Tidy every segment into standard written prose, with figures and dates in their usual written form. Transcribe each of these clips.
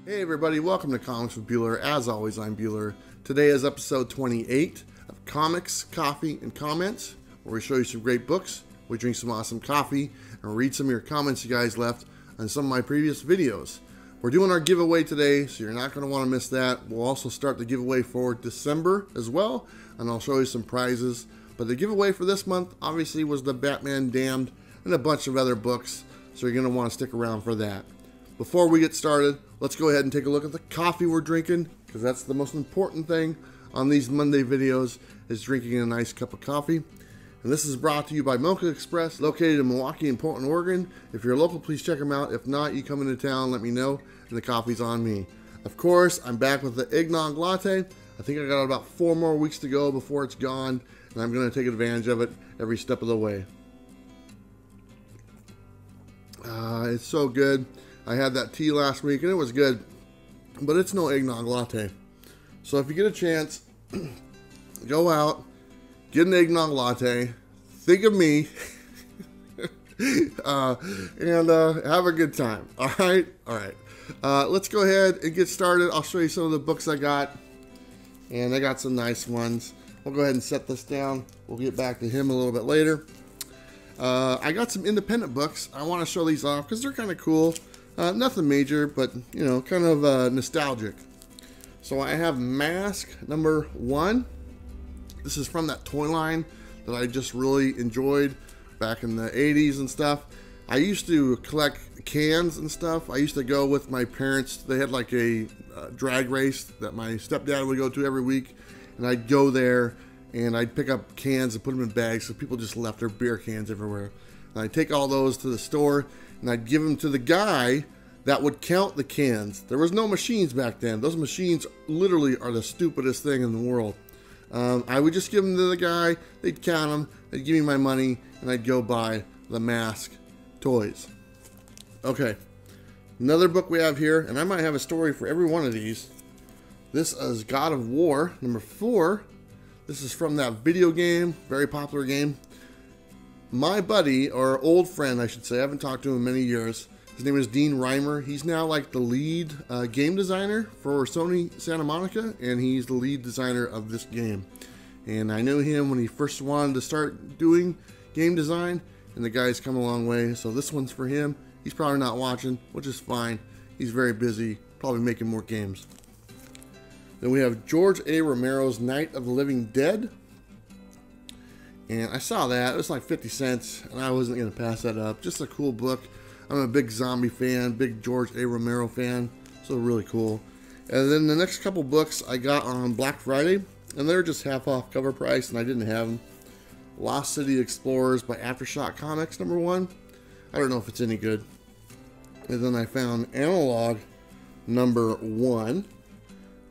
Hey everybody, welcome to Comics with Bueller. As always, I'm Bueller. Today is episode 28 of Comics, Coffee, and Comments, where we show you some great books, we drink some awesome coffee, and read some of your comments you guys left on some of my previous videos. We're doing our giveaway today, so you're not going to want to miss that. We'll also start the giveaway for December as well, and I'll show you some prizes. But the giveaway for this month, obviously, was the Batman Damned and a bunch of other books, so you're going to want to stick around for that. Before we get started, let's go ahead and take a look at the coffee we're drinking, because that's the most important thing on these Monday videos, is drinking a nice cup of coffee. And this is brought to you by Mocha Express, located in Milwaukee and Portland, Oregon. If you're local, please check them out. If not, you come into town, let me know, and the coffee's on me. Of course, I'm back with the eggnog latte. I think I got about 4 more weeks to go before it's gone, and I'm going to take advantage of it every step of the way. It's so good. I had that tea last week and it was good, but it's no eggnog latte. So if you get a chance, go out, get an eggnog latte, think of me, and have a good time. All right. Let's go ahead and get started. I'll show you some of the books I got, and I got some nice ones. We'll go ahead and set this down. We'll get back to him a little bit later. I got some independent books. I want to show these off because they're kind of cool. Nothing major, but, you know, kind of nostalgic. So I have Mask number 1. This is from that toy line that I just really enjoyed back in the 80s and stuff. I used to collect cans and stuff. I used to go with my parents. They had like a drag race that my stepdad would go to every week. And I'd go there and I'd pick up cans and put them in bags, so people just left their beer cans everywhere. And I'd take all those to the store and I'd give them to the guy that would count the cans. There was no machines back then. Those machines literally are the stupidest thing in the world. I would just give them to the guy, they'd count them, they'd give me my money, and I'd go buy the Mask toys. Okay, another book we have here, and I might have a story for every one of these. This is God of War, number 4. This is from that video game, very popular game. My buddy, or old friend I should say, I haven't talked to him in many years. His name is Dean Reimer. He's now like the lead game designer for Sony Santa Monica, and he's the lead designer of this game. And I knew him when he first wanted to start doing game design, and the guy's come a long way. So this one's for him. He's probably not watching, which is fine. He's very busy, probably making more games. Then we have George A. Romero's Night of the Living Dead. And I saw that. It was like 50 cents, and I wasn't going to pass that up. Just a cool book. I'm a big zombie fan, big George A. Romero fan, so really cool. And then the next couple books I got on Black Friday, and they're just half off cover price, and I didn't have them. Lost City Explorers by AFTERSHOCK Comics, number 1. I don't know if it's any good. And then I found Analog number 1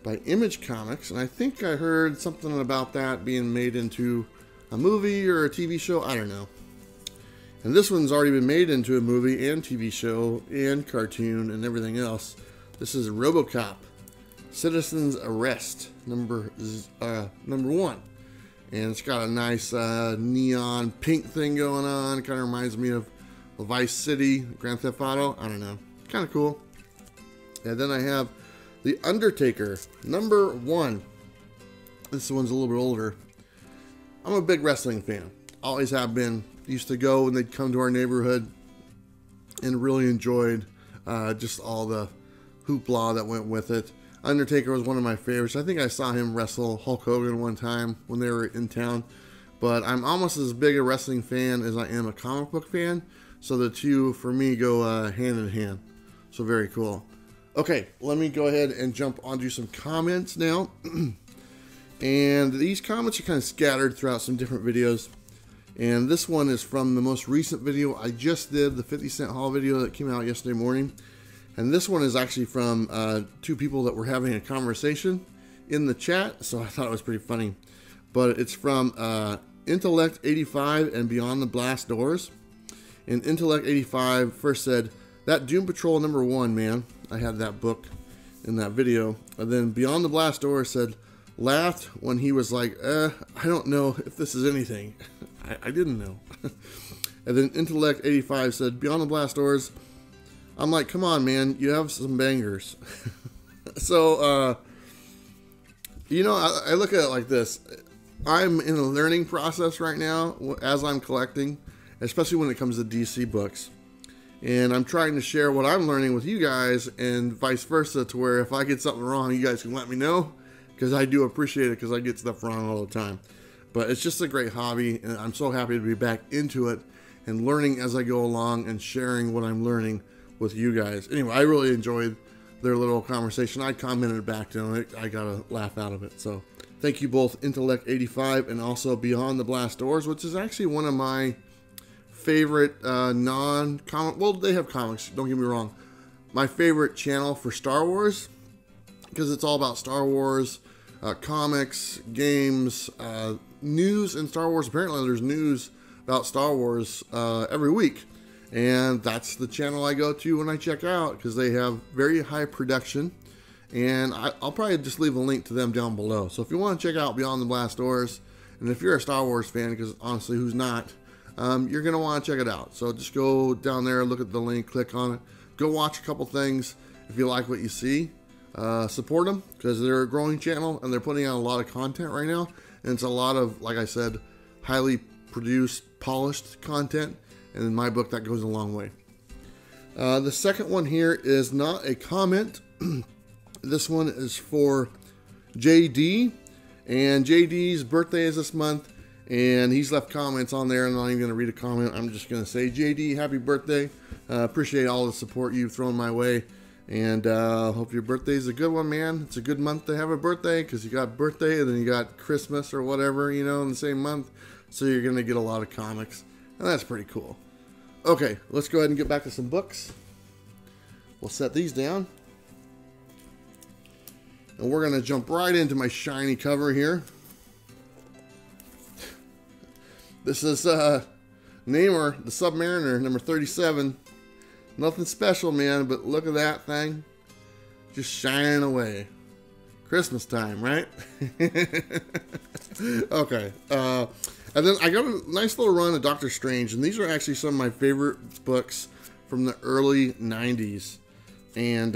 by Image Comics, and I think I heard something about that being made into a movie or a TV show, I don't know. And this one's already been made into a movie and TV show and cartoon and everything else. This is ROBOCOP, Citizen's Arrest, number 1. And it's got a nice neon pink thing going on. It kind of reminds me of Vice City, Grand Theft Auto. I don't know. Kind of cool. And then I have The Undertaker, number 1. This one's a little bit older. I'm a big wrestling fan. Always have been. Used to go when they'd come to our neighborhood and really enjoyed just all the hoopla that went with it. Undertaker was one of my favorites. I think I saw him wrestle Hulk Hogan one time when they were in town. But I'm almost as big a wrestling fan as I am a comic book fan. So the two, for me, go hand in hand. So very cool. Okay, let me go ahead and jump onto some comments now. And these comments are kind of scattered throughout some different videos. And this one is from the most recent video I just did, the 50 cent haul video that came out yesterday morning. And this one is actually from 2 people that were having a conversation in the chat, so I thought it was pretty funny. But it's from Intellect 85 and Beyond the Blast Doors. And Intellect 85 first said, "That Doom Patrol number 1, man." I had that book in that video. And then Beyond the Blast Doors said, "Laughed when he was like, I don't know if this is anything." I didn't know. And then Intellect 85 said, "Beyond the Blast Doors I'm like, come on, man, you have some bangers. So, you know, I look at it like this. I'm in a learning process right now as I'm collecting, especially when it comes to DC books. And I'm trying to share what I'm learning with you guys and vice versa, to where if I get something wrong, you guys can let me know, because I do appreciate it, because I get stuff wrong all the time. But it's just a great hobby, and I'm so happy to be back into it and learning as I go along and sharing what I'm learning with you guys. Anyway, I really enjoyed their little conversation. I commented back to them. I got a laugh out of it. So thank you both, Intellect85 and also Beyond the Blast Doors, which is actually one of my favorite non-comic, well, they have comics, don't get me wrong, my favorite channel for Star Wars, because it's all about Star Wars, comics, games, news in Star Wars. Apparently there's news about Star Wars every week, and that's the channel I go to when I check out, because they have very high production, and I'll probably just leave a link to them down below. So if you want to check out Beyond the Blast Doors, and if you're a Star Wars fan, because honestly, who's not, you're going to want to check it out. So just go down there, look at the link, click on it, go watch a couple things. If you like what you see, support them, because they're a growing channel and they're putting out a lot of content right now. And it's a lot of, like I said, highly produced, polished content. And in my book, that goes a long way. The second one here is not a comment. This one is for JD. And JD's birthday is this month. And he's left comments on there. I'm not even going to read a comment. I'm just going to say, JD, happy birthday. Appreciate all the support you've thrown my way. And hope your birthday is a good one, man. It's a good month to have a birthday, because you got birthday and then you got Christmas or whatever, you know, in the same month. So you're going to get a lot of comics. And that's pretty cool. Okay, let's go ahead and get back to some books. We'll set these down. And we're going to jump right into my shiny cover here. This is NAMOR, the Submariner, number 37. Nothing special, man, but look at that thing. Just shining away. Christmas time, right? Okay. And then I got a nice little run of Doctor Strange, and these are actually some of my favorite books from the early 90s. And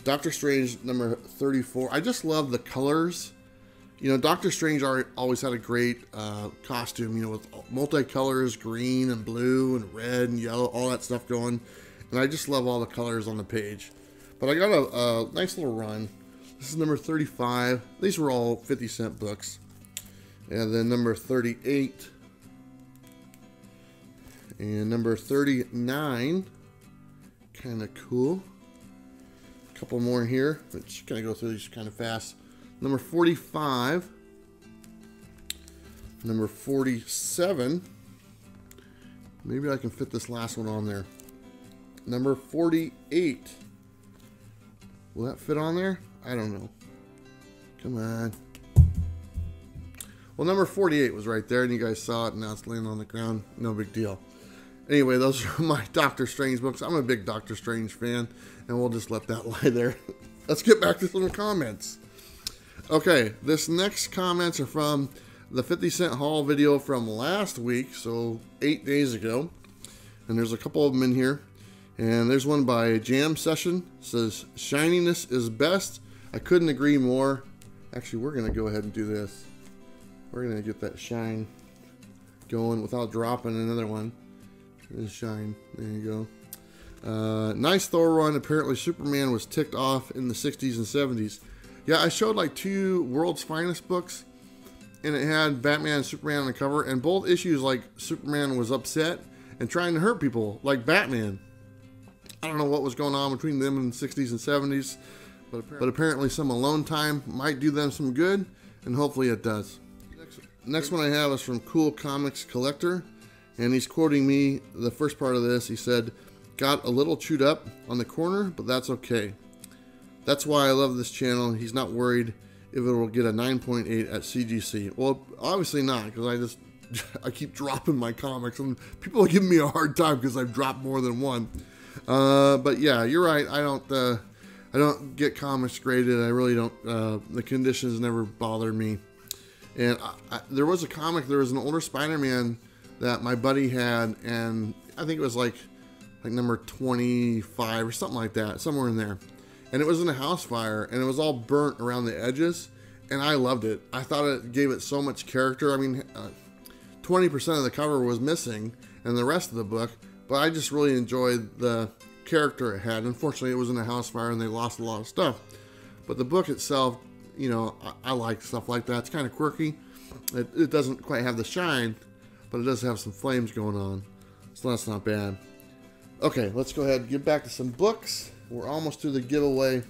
Doctor Strange, number 34. I just love the colors. You know, Doctor Strange always had a great costume, you know, with multicolors, green and blue and red and yellow, all that stuff going. And I just love all the colors on the page. But I got a nice little run. This is number 35. These were all 50-cent books. And then number 38. And number 39. Kind of cool. A couple more here. But just kind of go through these kind of fast. Number 45, number 47, maybe I can fit this last one on there. Number 48, will that fit on there? I don't know. Come on. Well, number 48 was right there, and you guys saw it, and now it's laying on the ground. No big deal. Anyway, those are my Doctor Strange books. I'm a big Doctor Strange fan, and we'll just let that lie there. Let's get back to some comments. Okay, this next comments are from the 50-cent haul video from last week, so 8 days ago. And there's a couple of them in here. And there's one by Jam Session. It says, shininess is best. I couldn't agree more. Actually, we're going to go ahead and do this. We're going to get that shine going without dropping another one. There's shine. There you go. Nice Thor run. Apparently, Superman was ticked off in the 60s and 70s. Yeah, I showed like 2 World's Finest books, and it had Batman and Superman on the cover, and both issues, like, Superman was upset and trying to hurt people, like Batman. I don't know what was going on between them in the 60s and 70s, but apparently some alone time might do them some good, and hopefully it does. Next one I have is from Cool Comics Collector, and he's quoting me the first part of this. He said, got a little chewed up on the corner, but that's okay. That's why I love this channel. He's not worried if it will get a 9.8 at CGC. Well, obviously not, because I keep dropping my comics, and people are giving me a hard time because I've dropped more than one. But yeah, you're right. I don't get comics graded. I really don't. The conditions never bothered me. And there was a comic. There was an older Spider-Man that my buddy had, and I think it was like like number 25 or something like that, somewhere in there. And it was in a house fire, and it was all burnt around the edges, and I loved it. I thought it gave it so much character. I mean, 20% of the cover was missing and the rest of the book, but I just really enjoyed the character it had. Unfortunately, it was in a house fire and they lost a lot of stuff. But the book itself, you know, I like stuff like that. It's kind of quirky. It doesn't quite have the shine, but it does have some flames going on. So that's not bad. Okay, let's go ahead and get back to some books. We're almost to the giveaway.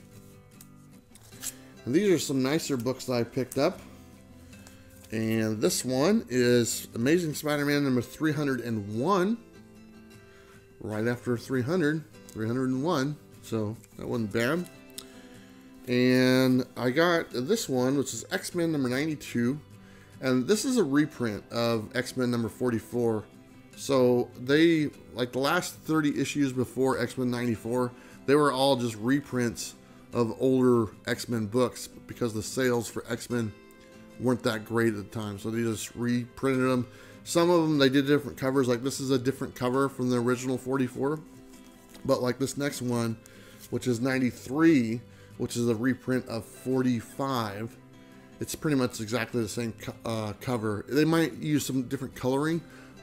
And these are some nicer books that I picked up. And this one is Amazing Spider-Man number 301. Right after 300, 301. So that wasn't bad. And I got this one, which is X-Men number 92. And this is a reprint of X-Men number 44. So they, like the last 30 issues before X-Men 94, they were all just reprints of older X-Men books because the sales for X-Men weren't that great at the time. So they just reprinted them. Some of them, they did different covers. Like this is a different cover from the original 44. But like this next one, which is 93, which is a reprint of 45, it's pretty much exactly the same cover. They might use some different coloring,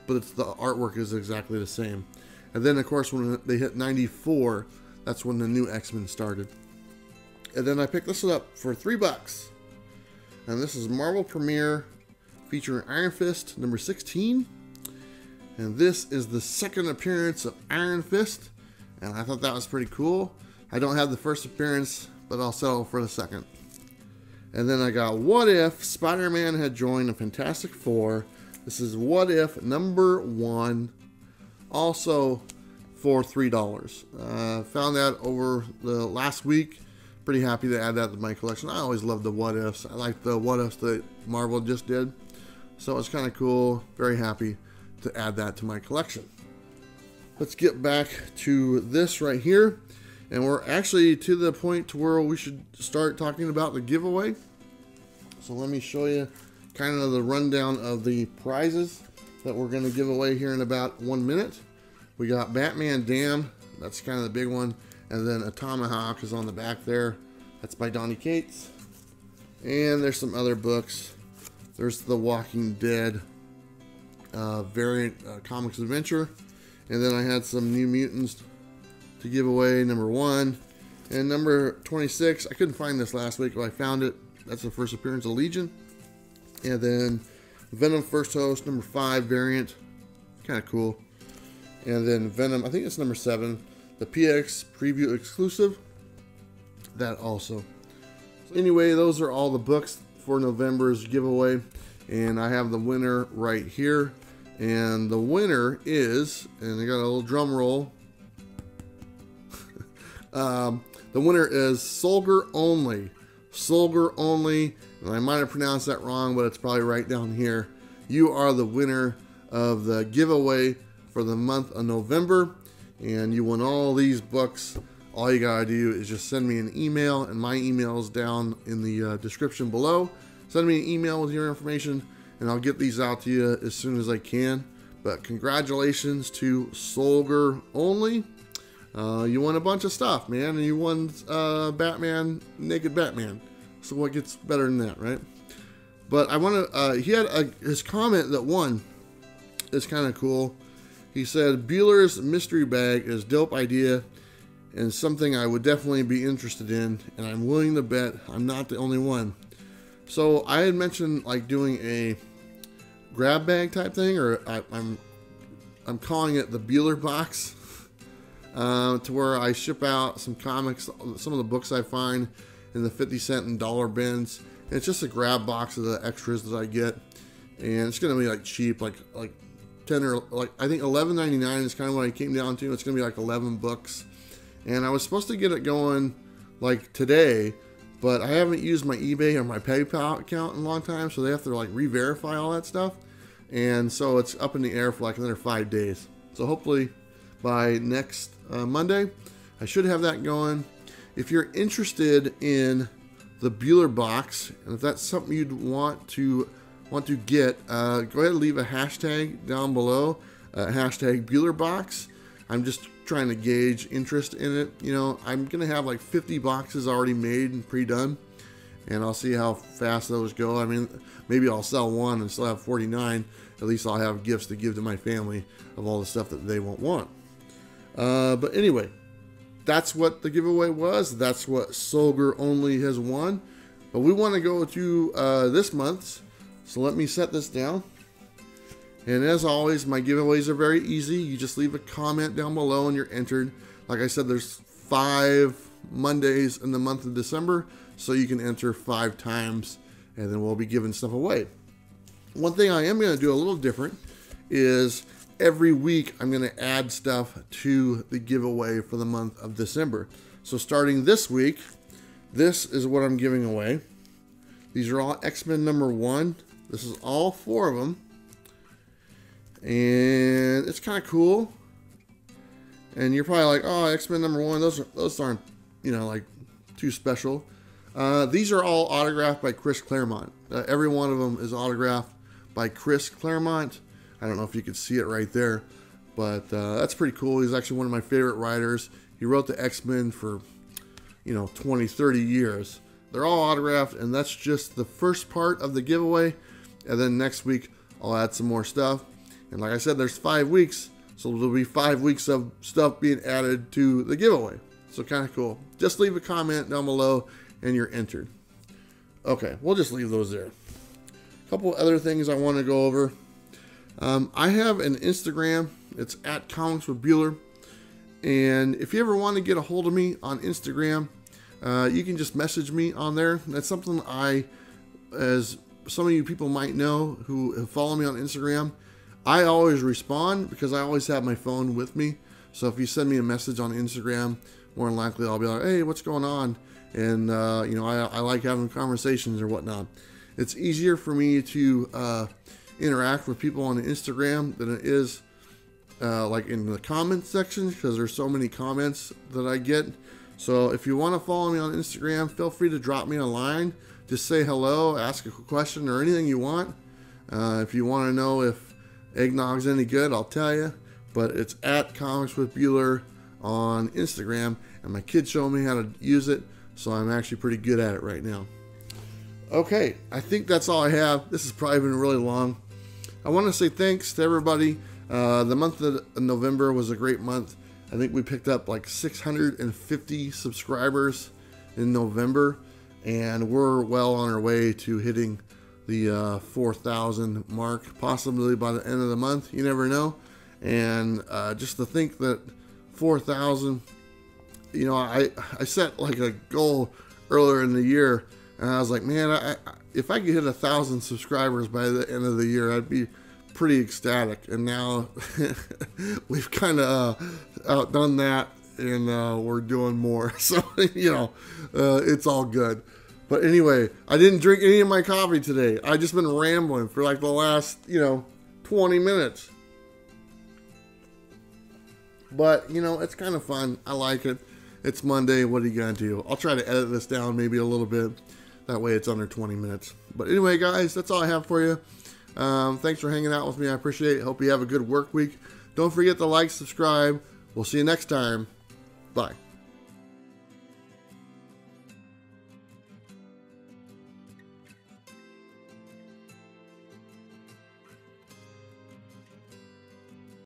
but the artwork is exactly the same. And then, of course, when they hit 94, that's when the new X-Men started. And then I picked this up for $3. And this is Marvel Premiere featuring Iron Fist number 16. And this is the second appearance of Iron Fist. And I thought that was pretty cool. I don't have the first appearance, but I'll settle for the second. And then I got What If Spider-Man had joined the Fantastic Four. This is What If number 1. Also for $3. Found that over the last week. Pretty happy to add that to my collection. I always love the What Ifs. I like the What Ifs that Marvel just did. So it's kind of cool. Very happy to add that to my collection. Let's get back to this right here. And we're actually to the point to where we should start talking about the giveaway. So let me show you kind of the rundown of the prizes that we're going to give away here in about 1 minute. We got Batman Dam, that's kind of the big one, and then a Tomahawk is on the back there. That's by Donny Cates. And there's some other books. There's the Walking Dead variant comics adventure, and then I had some New Mutants to give away, number 1 and number 26. I couldn't find this last week, but I found it. That's the first appearance of Legion. And then Venom First Host number 5 variant, kind of cool. And then Venom, I think it's number 7, the PX preview exclusive, that also. So anyway, those are all the books for November's giveaway, and I have the winner right here. And the winner is, and I got a little drum roll. The winner is Soldier Only. Soldier Only, and I might have pronounced that wrong, but it's probably right down here. You are the winner of the giveaway for the month of November, and you won all these books. All you gotta do is just send me an email, and my email is down in the description below. Send me an email with your information, and I'll get these out to you as soon as I can. But congratulations to Soldier Only. You won a bunch of stuff, man, and you won Batman, Naked Batman. So what gets better than that, right? But I want to, he had his comment that won is kind of cool. He said, Bueller's mystery bag is dope idea and something I would definitely be interested in, and I'm willing to bet I'm not the only one. So I had mentioned like doing a grab bag type thing, or I'm calling it the Bueller box, to where I ship out some comics, some of the books I find in the 50-cent and dollar bins. And it's just a grab box of the extras that I get, and it's gonna be like cheap, like 10 or like I think $11.99 is kind of what I came down to. It's gonna be like 11 books, and I was supposed to get it going like today, but I haven't used my eBay or my PayPal account in a long time, so they have to like re-verify all that stuff, and so it's up in the air for like another 5 days. So hopefully by next Monday I should have that going. If you're interested in the Bueller box, and if that's something you'd want to get, go ahead and leave a hashtag down below, hashtag Bueller box. I'm just trying to gauge interest in it. You know, I'm gonna have like 50 boxes already made and pre-done, and I'll see how fast those go. I mean, maybe I'll sell one and still have 49. At least I'll have gifts to give to my family of all the stuff that they won't want. But anyway, that's what the giveaway was. That's what Soldier Only has won. But we want to go to this month's. So let me set this down. And as always, my giveaways are very easy. You just leave a comment down below and you're entered. Like I said, there's 5 Mondays in the month of December, so you can enter 5 times, and then we'll be giving stuff away. One thing I am going to do a little different is every week I'm going to add stuff to the giveaway for the month of December. So starting this week, this is what I'm giving away. These are all X-Men #1. This is all 4 of them. And it's kind of cool. And you're probably like, oh, X-Men #1, those aren't, you know, like too special. These are all autographed by Chris Claremont. Every one of them is autographed by Chris Claremont. I don't know if you can see it right there, but that's pretty cool. He's actually one of my favorite writers. He wrote the X-Men for, you know, 20, 30 years. They're all autographed, and that's just the first part of the giveaway. And then next week, I'll add some more stuff. And like I said, there's 5 weeks, so there'll be 5 weeks of stuff being added to the giveaway. So kind of cool. Just leave a comment down below, and you're entered. Okay, we'll just leave those there. A couple other things I want to go over. I have an Instagram. It's at Comics with Bueller. And if you ever want to get a hold of me on Instagram, you can just message me on there. That's something as some of you people might know who follow me on Instagram, I always respond because I always have my phone with me. So if you send me a message on Instagram, more than likely I'll be like, hey, what's going on? And, you know, I like having conversations or whatnot. It's easier for me to interact with people on Instagram than it is like in the comment section, because there's so many comments that I get. So if you want to follow me on Instagram, feel free to drop me a line. Just say hello, ask a question or anything you want. If you want to know if eggnog's any good, I'll tell you. But it's at Comics with Bueller on Instagram, and my kids show me how to use it, so I'm actually pretty good at it right now. Okay, I think that's all I have. This has probably been really long. I want to say thanks to everybody. The month of November was a great month. I think we picked up like 650 subscribers in November, and we're well on our way to hitting the 4,000 mark, possibly by the end of the month. You never know. And just to think that 4,000, you know, I set like a goal earlier in the year, and I was like, man, if I could hit 1,000 subscribers by the end of the year, I'd be pretty ecstatic. And now we've kind of outdone that, and we're doing more. So, you know, it's all good. But anyway, I didn't drink any of my coffee today. I just been rambling for like the last, you know, 20 minutes. But, you know, it's kind of fun. I like it. It's Monday. What are you going to do? I'll try to edit this down maybe a little bit. That way it's under 20 minutes. But anyway, guys, that's all I have for you. Thanks for hanging out with me. I appreciate it. Hope you have a good work week. Don't forget to like, subscribe. We'll see you next time. Bye.